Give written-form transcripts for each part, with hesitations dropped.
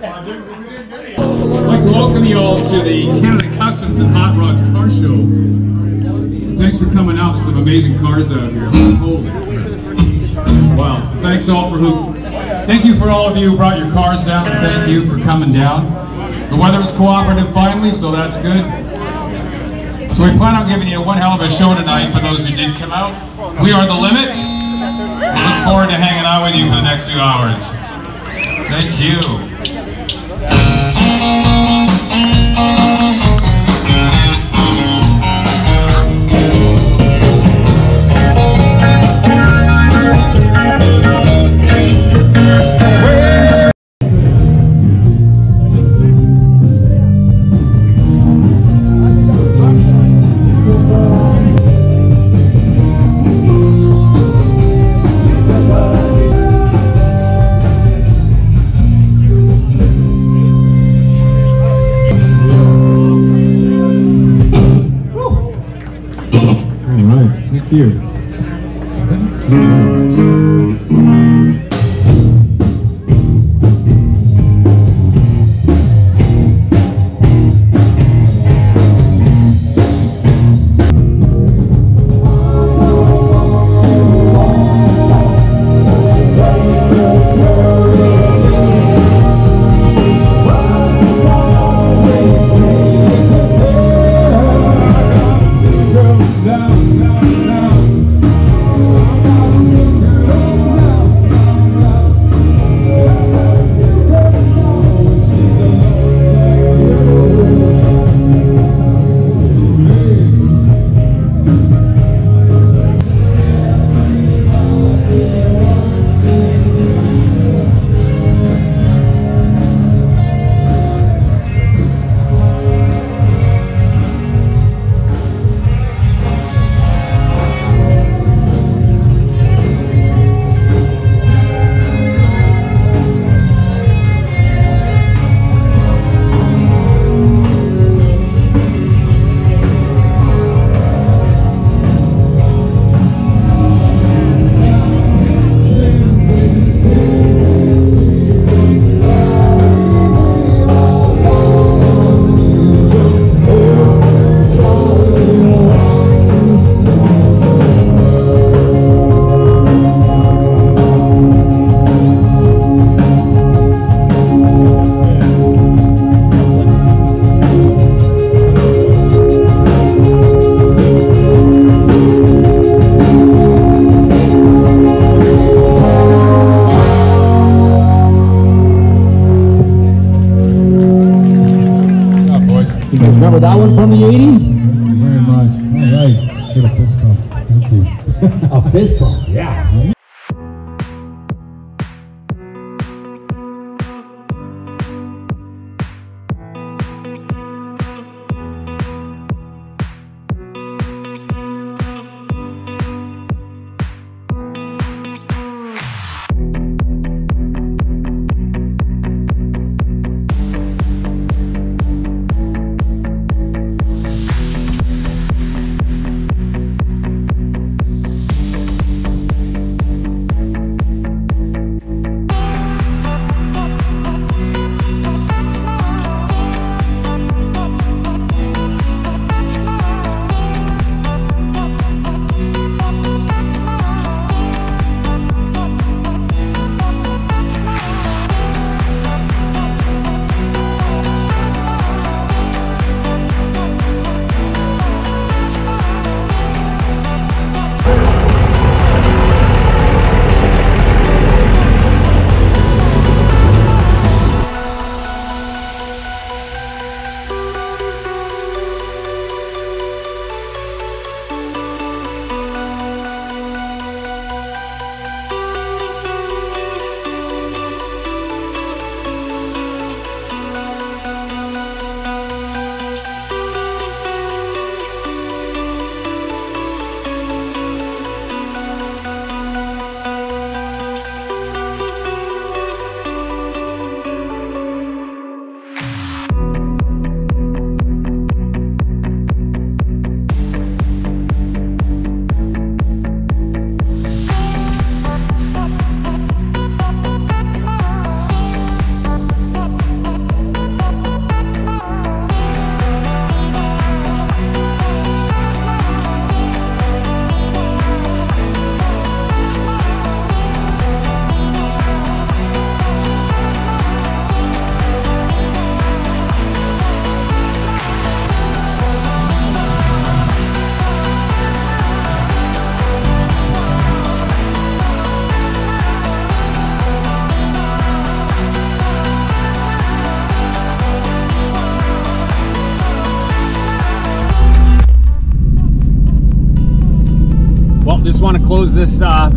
I'd like to welcome you all to the Canada Customs and Hot Rods Car Show. Thanks for coming out. There's some amazing cars out here. Holy crap. Wow. So thanks all thank you for all of you who brought your cars down, and thank you for coming down. The weather was cooperative finally, so that's good. So we plan on giving you one hell of a show tonight for those who did come out. We are the limit. We look forward to hanging out with you for the next few hours. Thank you. Thank you. Remember that one from the 80s? Thank you very much. All right. Get a fist bump. Thank you. A fist bump, yeah.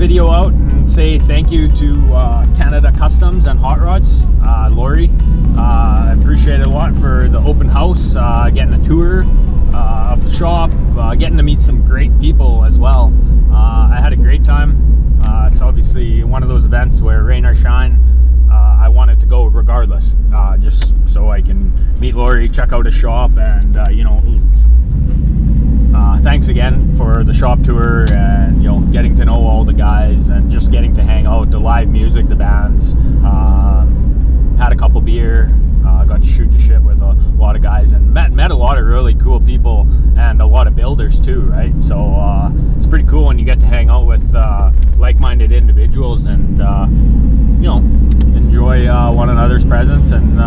video out and say thank you to Canada Customs and Hot Rods, Lori. I appreciate it a lot for the open house, getting a tour of the shop, getting to meet some great people as well. I had a great time. It's obviously one of those events where rain or shine, I wanted to go regardless, just so I can meet Lori, check out a shop, and you know, thanks again for the shop tour, and you know, getting to know all the guys and just getting to hang out, the live music, the bands. Had a couple beer, got to shoot the shit with a lot of guys, and met a lot of really cool people and a lot of builders too, right? So it's pretty cool when you get to hang out with like-minded individuals and you know, enjoy one another's presence. And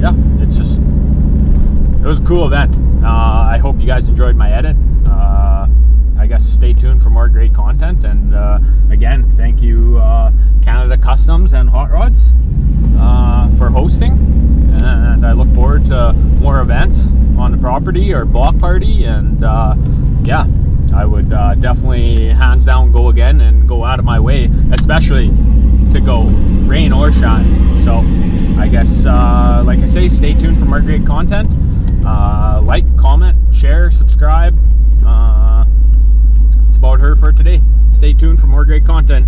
yeah, it's just, it was a cool event. I hope you guys enjoyed my edit. I guess stay tuned for more great content, and again, thank you Canada Customs and Hot Rods for hosting, and I look forward to more events on the property or block party. And yeah, I would definitely hands down go again and go out of my way, especially to go rain or shine. So I guess like I say, stay tuned for more great content. Like, comment, share, subscribe. It's about her for today. Stay tuned for more great content.